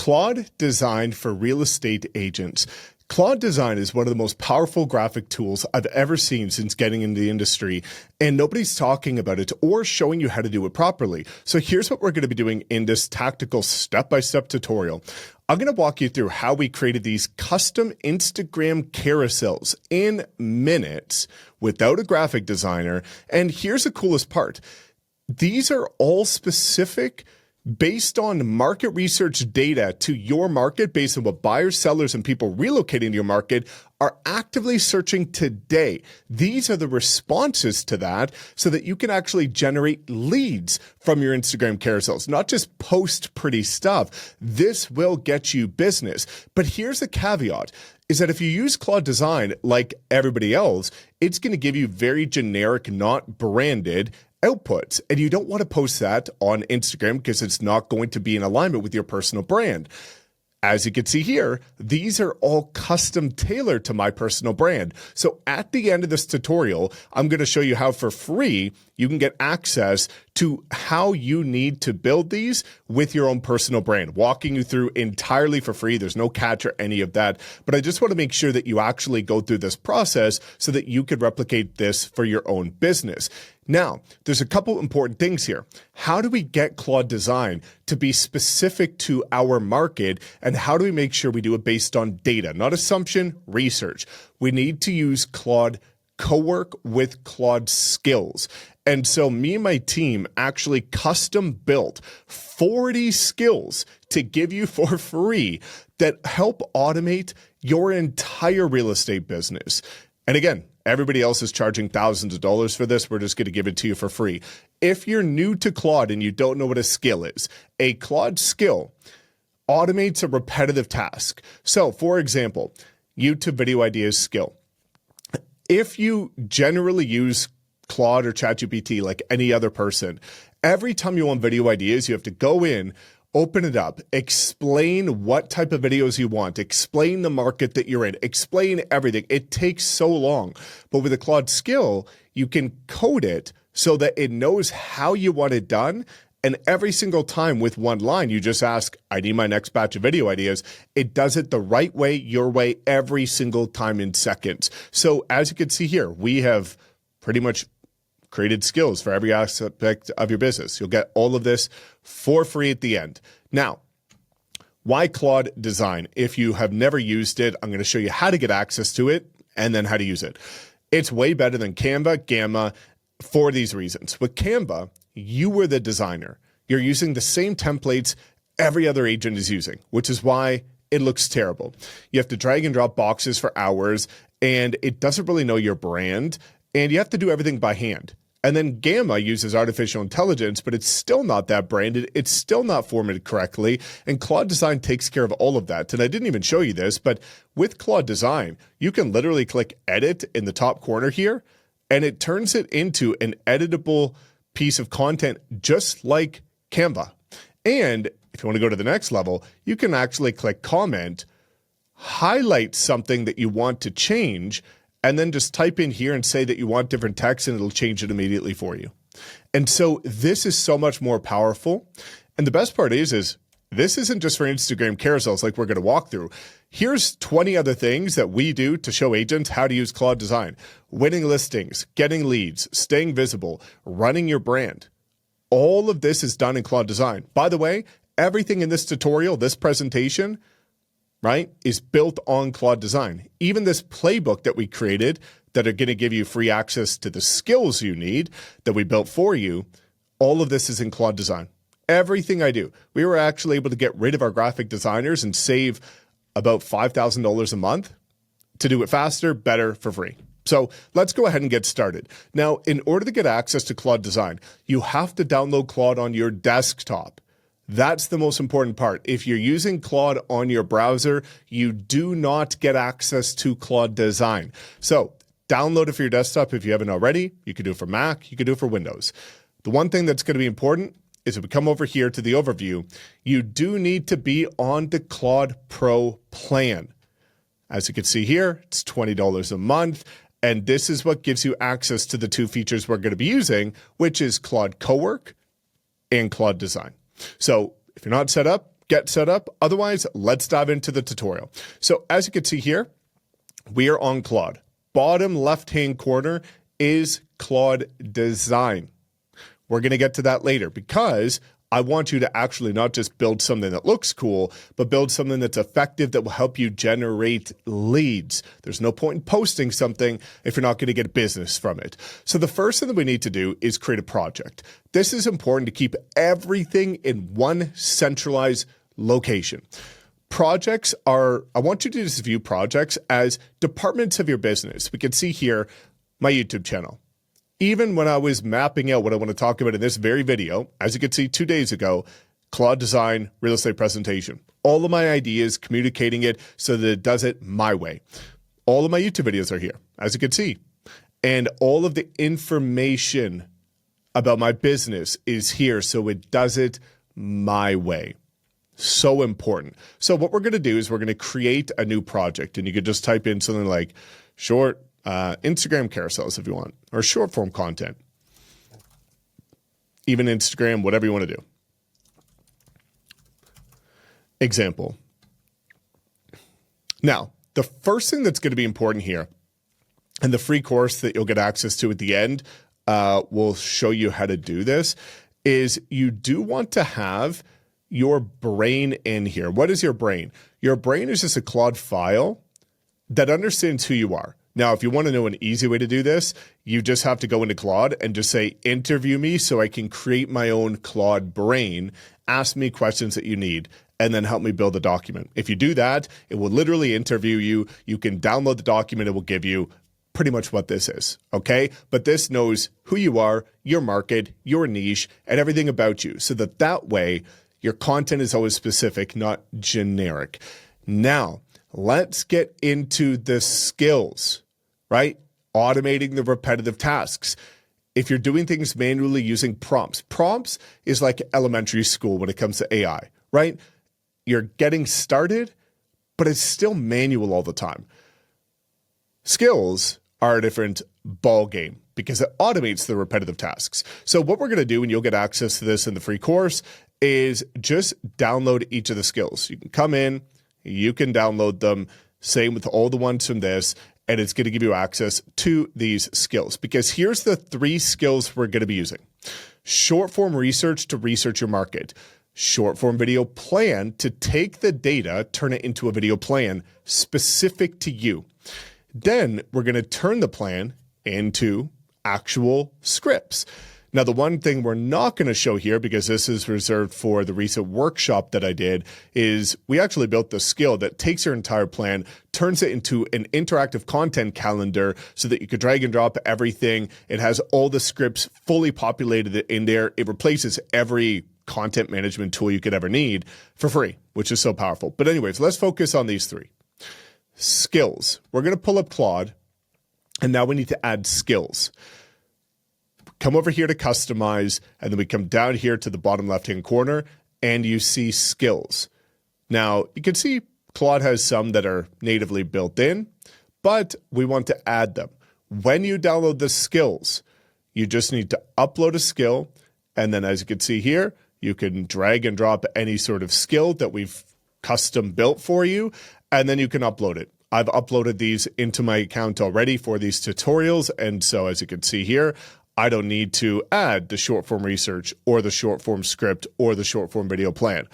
Claude Design for real estate agents. Claude Design is one of the most powerful graphic tools I've ever seen since getting into the industry, and nobody's talking about it or showing you how to do it properly. So here's what we're going to be doing in this tactical step-by-step tutorial. I'm going to walk you through how we created these custom Instagram carousels in minutes without a graphic designer. And here's the coolest part. These are all specific based on market research data to your market, based on what buyers, sellers, and people relocating to your market are actively searching today. These are the responses to that so that you can actually generate leads from your Instagram carousels, not just post pretty stuff. This will get you business. But here's the caveat, is that if you use Claude Design like everybody else, it's going to give you very generic, not branded outputs. And you don't want to post that on Instagram because it's not going to be in alignment with your personal brand. As you can see here, these are all custom tailored to my personal brand. So at the end of this tutorial, I'm going to show you how for free you can get access to how you need to build these with your own personal brand, walking you through entirely for free. There's no catch or any of that, but I just want to make sure that you actually go through this process so that you could replicate this for your own business. Now, there's a couple important things here. How do we get Claude Design to be specific to our market, and how do we make sure we do it based on data, not assumption, research? We need to use Claude co-work with Claude Skills. And so me and my team actually custom built 40 skills to give you for free that help automate your entire real estate business. And again, everybody else is charging thousands of dollars for this. We're just going to give it to you for free. If you're new to Claude and you don't know what a skill is, a Claude skill automates a repetitive task. So for example, YouTube video ideas skill. If you generally use Claude or ChatGPT like any other person, every time you want video ideas, you have to go in, open it up, explain what type of videos you want, explain the market that you're in, explain everything. It takes so long. But with a Claude skill, you can code it so that it knows how you want it done. And every single time with one line, you just ask, I need my next batch of video ideas. It does it the right way, your way, every single time in seconds. So as you can see here, we have pretty much created skills for every aspect of your business. You'll get all of this for free at the end. Now, why Claude Design? If you have never used it, I'm going to show you how to get access to it and then how to use it. It's way better than Canva, Gamma for these reasons. With Canva, you were the designer. You're using the same templates every other agent is using, which is why it looks terrible. You have to drag and drop boxes for hours, and it doesn't really know your brand, and you have to do everything by hand. And then Gamma uses artificial intelligence, but it's still not that branded. It's still not formatted correctly. And Claude Design takes care of all of that. And I didn't even show you this, but with Claude Design, you can literally click edit in the top corner here, and it turns it into an editable piece of content just like Canva. And if you want to go to the next level, you can actually click comment, highlight something that you want to change, and then just type in here and say that you want different text, and it'll change it immediately for you. And so this is so much more powerful. And the best part is this isn't just for Instagram carousels like we're going to walk through. Here's 20 other things that we do to show agents how to use Claude Design. Winning listings, getting leads, staying visible, running your brand. All of this is done in Claude Design. By the way, everything in this tutorial, this presentation, right, is built on Claude Design. Even this playbook that we created that are going to give you free access to the skills you need that we built for you, all of this is in Claude Design. Everything I do. We were actually able to get rid of our graphic designers and save about $5,000 a month to do it faster, better, for free. So let's go ahead and get started. Now, in order to get access to Claude Design, you have to download Claude on your desktop. That's the most important part. If you're using Claude on your browser, you do not get access to Claude Design. So download it for your desktop if you haven't already. You can do it for Mac. You can do it for Windows. The one thing that's going to be important is if we come over here to the overview, you do need to be on the Claude Pro plan. As you can see here, it's $20 a month. And this is what gives you access to the two features we're going to be using, which is Claude Co-work and Claude Design. So if you're not set up, get set up. Otherwise, let's dive into the tutorial. So as you can see here, we are on Claude. Bottom left-hand corner is Claude Design. We're going to get to that later because I want you to actually not just build something that looks cool, but build something that's effective that will help you generate leads. There's no point in posting something if you're not going to get business from it. So the first thing that we need to do is create a project. This is important to keep everything in one centralized location. Projects are, I want you to just view projects as departments of your business. We can see here my YouTube channel. Even when I was mapping out what I want to talk about in this very video, as you can see 2 days ago, Claude Design, real estate presentation. All of my ideas, communicating it so that it does it my way. All of my YouTube videos are here, as you can see. And all of the information about my business is here so it does it my way. So important. So what we're going to do is we're going to create a new project, and you could just type in something like short Instagram carousels if you want, or short form content, even Instagram, whatever you want to do. Example. Now, the first thing that's going to be important here, and the free course that you'll get access to at the end will show you how to do this, is you do want to have your brain in here. What is your brain? Your brain is just a Claude file that understands who you are. Now, if you want to know an easy way to do this, you just have to go into Claude and just say, interview me so I can create my own Claude Brain, ask me questions that you need, and then help me build a document. If you do that, it will literally interview you. You can download the document. It will give you pretty much what this is, okay? But this knows who you are, your market, your niche, and everything about you so that way your content is always specific, not generic. Now, let's get into the skills, right? Automating the repetitive tasks. If you're doing things manually using prompts is like elementary school when it comes to AI, right? You're getting started, but it's still manual all the time. Skills are a different ball game because it automates the repetitive tasks. So what we're going to do, and you'll get access to this in the free course, is just download each of the skills. You can come in, you can download them, same with all the ones from this, and it's going to give you access to these skills. Because here's the 3 skills we're going to be using. Short form research to research your market. Short form video plan to take the data, turn it into a video plan specific to you. Then we're going to turn the plan into actual scripts. Now, the one thing we're not going to show here, because this is reserved for the recent workshop that I did, is we actually built the skill that takes your entire plan, turns it into an interactive content calendar so that you could drag and drop everything. It has all the scripts fully populated in there. It replaces every content management tool you could ever need for free, which is so powerful. But anyways, let's focus on these 3. Skills. We're going to pull up Claude, and now we need to add skills. Come over here to customize, and then we come down here to the bottom left-hand corner, and you see skills. Now, you can see Claude has some that are natively built in, but we want to add them. When you download the skills, you just need to upload a skill, and then as you can see here, you can drag and drop any sort of skill that we've custom built for you, and then you can upload it. I've uploaded these into my account already for these tutorials, and so as you can see here, I don't need to add the short form research or the short form script or the short form video plan.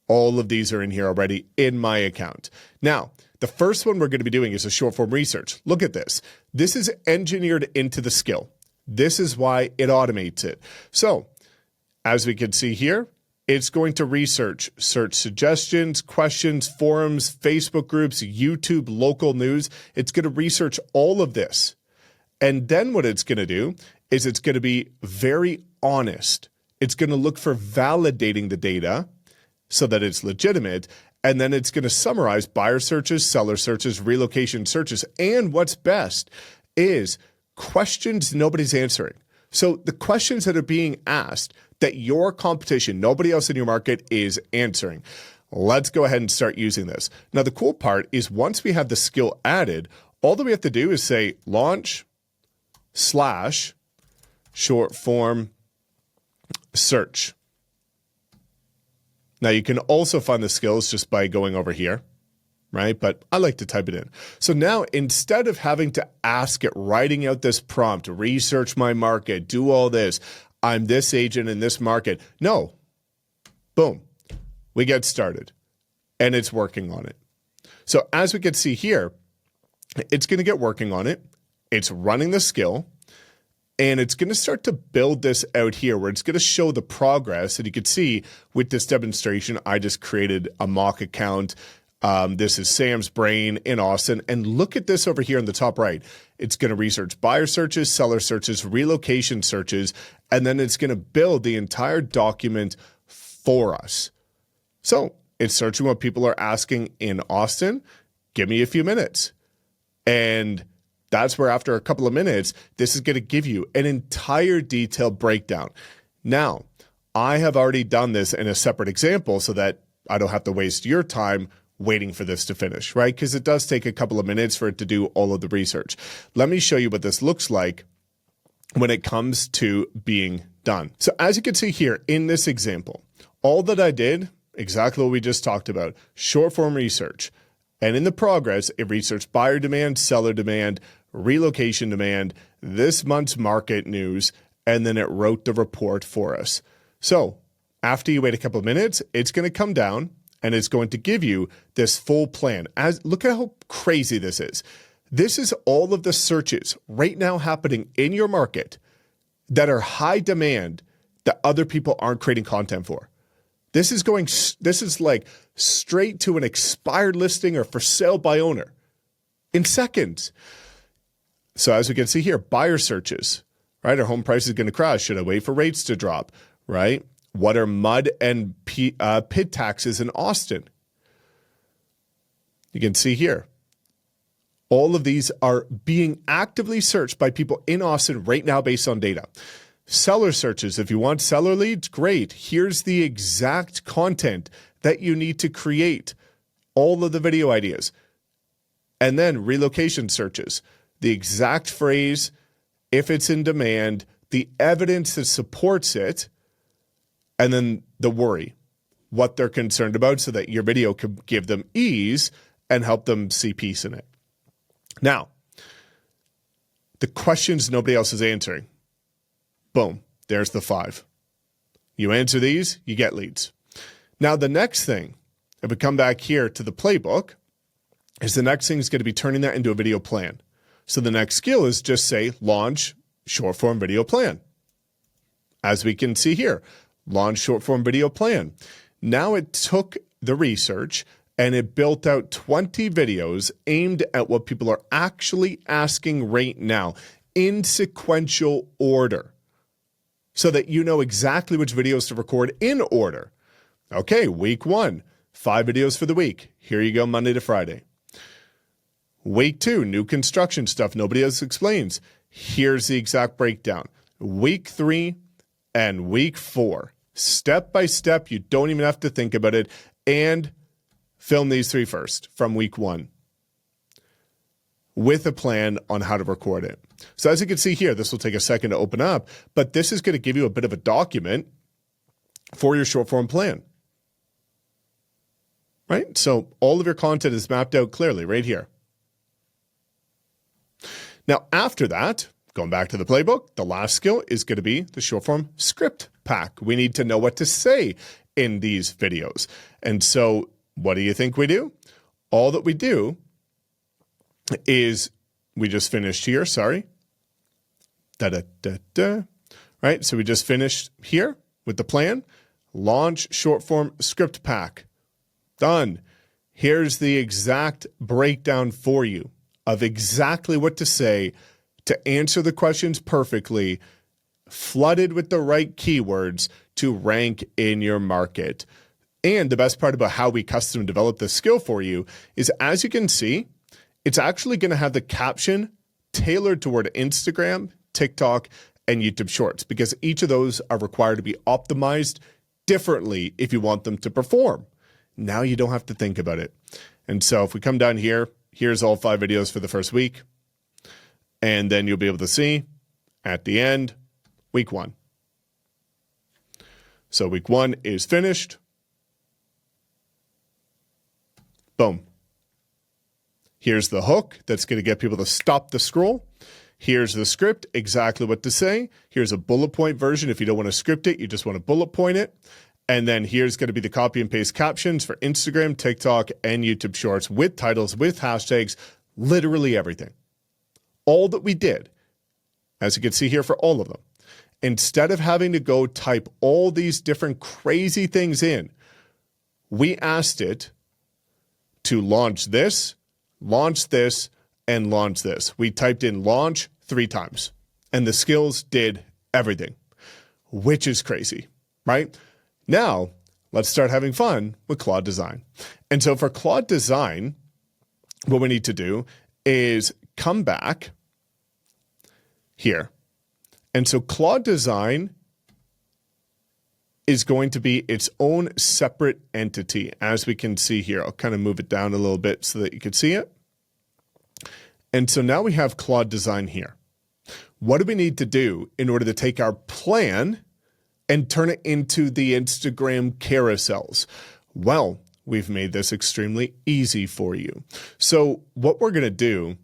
All of these are in here already in my account. Now, the first one we're going to be doing is a short form research. Look at this. This is engineered into the skill. This is why it automates it. So, as we can see here, it's going to research, search suggestions, questions, forums, Facebook groups, YouTube, local news. It's going to research all of this. And then what it's going to do is it's going to be very honest. It's going to look for validating the data so that it's legitimate. And then it's going to summarize buyer searches, seller searches, relocation searches. And what's best is questions nobody's answering. So the questions that are being asked that your competition, nobody else in your market, is answering. Let's go ahead and start using this. Now, the cool part is once we have the skill added, all that we have to do is say launch / short form search. Now you can also find the skills just by going over here, right? But I like to type it in. So now instead of having to ask it, writing out this prompt, research my market, do all this, I'm this agent in this market. No, boom, we get started and it's working on it. So as we can see here, it's going to get working on it. It's running the skill and it's going to start to build this out here where it's going to show the progress. And you can see with this demonstration, I just created a mock account. This is Sam's Brain in Austin. And look at this over here in the top right. It's going to research buyer searches, seller searches, relocation searches, and then it's going to build the entire document for us. So it's searching what people are asking in Austin. Give me a few minutes. And that's where after a couple of minutes, this is going to give you an entire detailed breakdown. Now, I have already done this in a separate example so that I don't have to waste your time waiting for this to finish, right? Because it does take a couple of minutes for it to do all of the research. Let me show you what this looks like when it comes to being done. So as you can see here in this example, all that I did, exactly what we just talked about, short form research. And in the progress, it researched buyer demand, seller demand, relocation demand, this month's market news, and then it wrote the report for us. So after you wait a couple of minutes, it's going to come down and it's going to give you this full plan. Look at how crazy this is. This is all of the searches right now happening in your market that are high demand that other people aren't creating content for. This is like straight to an expired listing or for sale by owner in seconds. So as we can see here, buyer searches, right? Our home price is going to crash. Should I wait for rates to drop, right? What are mud and PID taxes in Austin? You can see here. All of these are being actively searched by people in Austin right now based on data. Seller searches, if you want seller leads, great. Here's the exact content that you need to create, all of the video ideas. And then relocation searches, the exact phrase, if it's in demand, the evidence that supports it, and then the worry, what they're concerned about so that your video can give them ease and help them see peace in it. Now, the questions nobody else is answering. Boom, there's the 5. You answer these, you get leads. Now, the next thing, if we come back here to the playbook, is the next thing is going to be turning that into a video plan. So the next skill is just say, launch short form video plan. As we can see here, launch short form video plan. Now it took the research and it built out 20 videos aimed at what people are actually asking right now in sequential order so that you know exactly which videos to record in order. Okay, week 1, 5 videos for the week. Here you go, Monday to Friday. Week 2, new construction stuff nobody else explains. Here's the exact breakdown. Week 3 and week 4. Step by step, you don't even have to think about it. And film these 3 first from week 1 with a plan on how to record it. So as you can see here, this will take a second to open up, but this is going to give you a bit of a document for your short form plan. Right? So all of your content is mapped out clearly right here. Now, after that, going back to the playbook, the last skill is going to be the short form script pack. We need to know what to say in these videos. And so what do you think we do? All that we do is we just finished here. Sorry. Right. So we just finished here with the plan. Launch short form script pack. Done. Here's the exact breakdown for you of exactly what to say to answer the questions perfectly, flooded with the right keywords to rank in your market. And the best part about how we custom develop this skill for you is, as you can see, it's actually going to have the caption tailored toward Instagram, TikTok, and YouTube Shorts, because each of those are required to be optimized differently if you want them to perform. Now you don't have to think about it. And so if we come down here, here's all 5 videos for the first week. And then you'll be able to see at the end, week 1. So week 1 is finished. Boom. Here's the hook that's going to get people to stop the scroll. Here's the script, exactly what to say. Here's a bullet point version. If you don't want to script it, you just want to bullet point it. And then here's going to be the copy and paste captions for Instagram, TikTok, and YouTube Shorts with titles, with hashtags, literally everything. All that we did, as you can see here for all of them, instead of having to go type all these different crazy things in, we asked it to launch this, and launch this. We typed in launch 3 times, and the skills did everything, which is crazy, right? Now, let's start having fun with Claude Design. And so for Claude Design, what we need to do is come back here. And so Claude Design is going to be its own separate entity, as we can see here. I'll kind of move it down a little bit so that you can see it. And so now we have Claude Design here. What do we need to do in order to take our plan and turn it into the Instagram carousels? Well, we've made this extremely easy for you. So what we're going to do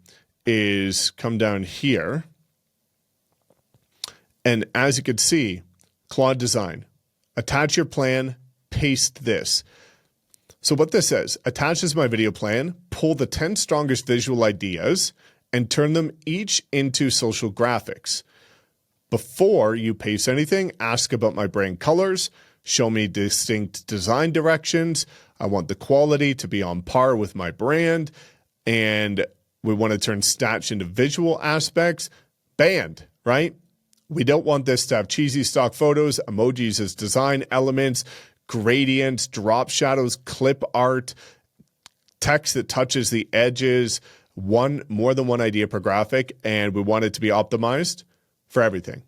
is come down here. And as you can see, Claude Design, attach your plan, paste this. So what this says, attaches my video plan, pull the 10 strongest visual ideas, and turn them each into social graphics. Before you paste anything, ask about my brand colors, show me distinct design directions. I want the quality to be on par with my brand, and we want to turn stats into visual aspects. Banned, right? We don't want this to have cheesy stock photos, emojis as design elements, gradients, drop shadows, clip art, text that touches the edges, more than one idea per graphic, and we want it to be optimized for everything.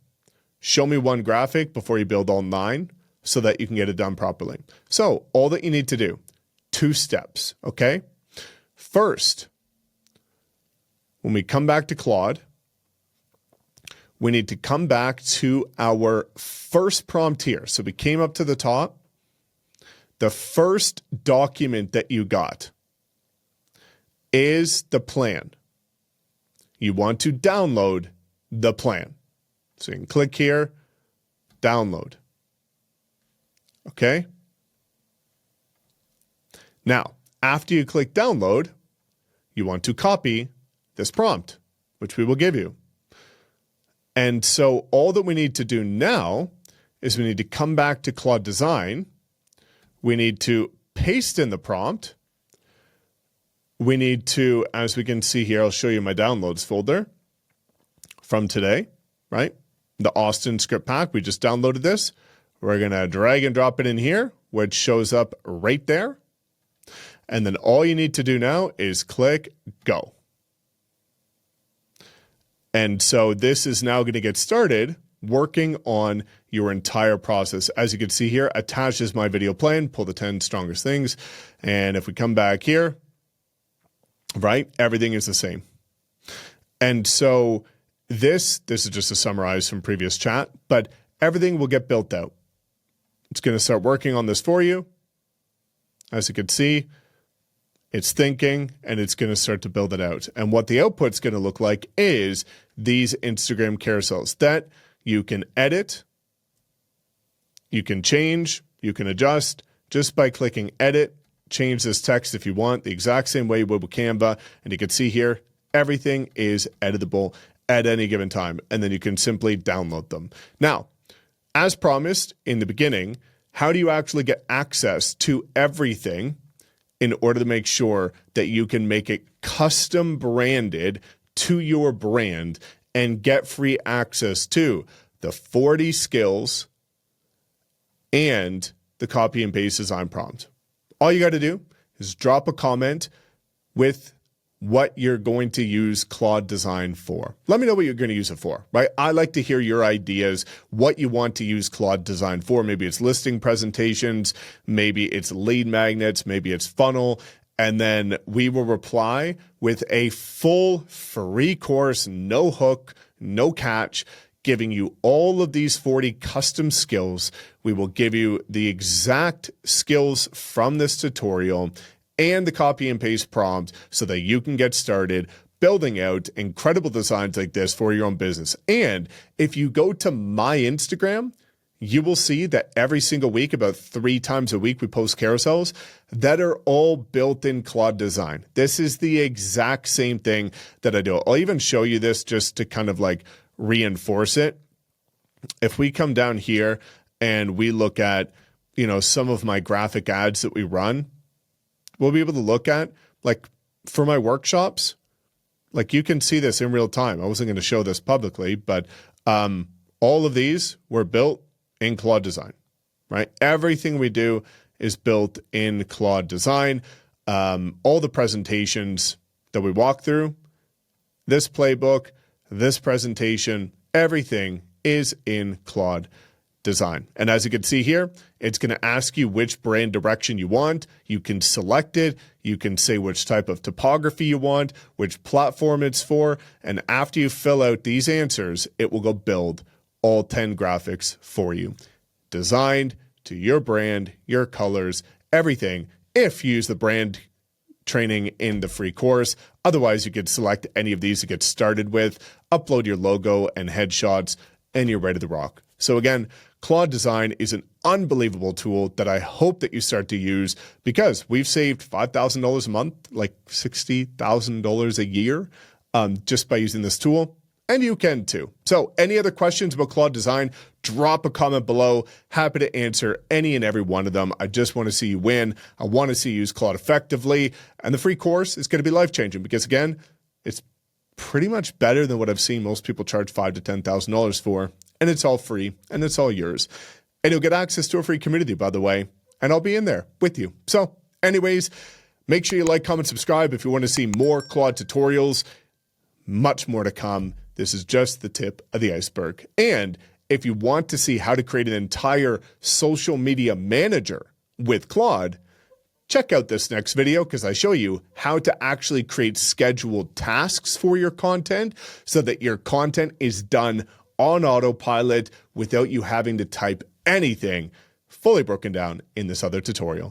Show me one graphic before you build all 9 so that you can get it done properly. So all that you need to do, 2 steps, okay? First, when we come back to Claude, we need to come back to our first prompt here. So we came up to the top. The first document that you got is the plan. You want to download the plan. So you can click here, download. Okay? Now, after you click download, you want to copy this prompt, which we will give you. And so all that we need to do now is we need to come back to Claude Design. We need to paste in the prompt. We need to, as we can see here, I'll show you my downloads folder from today, right? The Austin script pack, we just downloaded this. We're going to drag and drop it in here, which shows up right there. And then all you need to do now is click go. And so this is now going to get started working on your entire process. As you can see here, attached is my video plan, pull the 10 strongest things. And if we come back here, right, everything is the same. And so this is just a summarize from previous chat, but everything will get built out. It's going to start working on this for you. As you can see, it's thinking, and it's going to start to build it out. And what the output's going to look like is these Instagram carousels that you can edit, you can change, you can adjust just by clicking edit, change this text if you want, the exact same way you would with Canva. And you can see here, everything is editable at any given time. And then you can simply download them. Now, as promised in the beginning, how do you actually get access to everything in order to make sure that you can make it custom branded to your brand and get free access to the 40 skills and the copy and paste design prompt? All you got to do is drop a comment with what you're going to use Claude Design for. Let me know what you're going to use it for, right? I like to hear your ideas, what you want to use Claude Design for. Maybe it's listing presentations, maybe it's lead magnets, maybe it's funnel. And then we will reply with a full free course, no hook, no catch, giving you all of these 40 custom skills. We will give you the exact skills from this tutorial, and the copy and paste prompt so that you can get started building out incredible designs like this for your own business. And if you go to my Instagram, you will see that every single week, about 3 times a week, we post carousels that are all built in Claude Design. This is the exact same thing that I do. I'll even show you this just to kind of like reinforce it. If we come down here and we look at, some of my graphic ads that we run, we'll be able to look at, like, for my workshops, like you can see this in real time. I wasn't going to show this publicly, but all of these were built in Claude Design, right? Everything we do is built in Claude Design. All the presentations that we walk through, this playbook, this presentation, everything is in Claude Design. And as you can see here, it's going to ask you which brand direction you want. You can select it. You can say which type of typography you want, which platform it's for. And after you fill out these answers, it will go build all 10 graphics for you, designed to your brand, your colors, everything, if you use the brand training in the free course. Otherwise, you could select any of these to get started with, upload your logo and headshots, and you're ready to rock. So again, Claude Design is an unbelievable tool that I hope that you start to use, because we've saved $5,000 a month, like $60,000 a year, just by using this tool. And you can too. So any other questions about Claude Design, drop a comment below. Happy to answer any and every one of them. I just want to see you win. I want to see you use Claude effectively. And the free course is going to be life-changing, because again, it's pretty much better than what I've seen most people charge $5,000 to $10,000 for. And it's all free and it's all yours. And you'll get access to a free community, by the way. And I'll be in there with you. So anyways, make sure you like, comment, subscribe if you want to see more Claude tutorials. Much more to come. This is just the tip of the iceberg. And if you want to see how to create an entire social media manager with Claude, check out this next video, because I show you how to actually create scheduled tasks for your content so that your content is done on autopilot without you having to type anything, fully broken down in this other tutorial.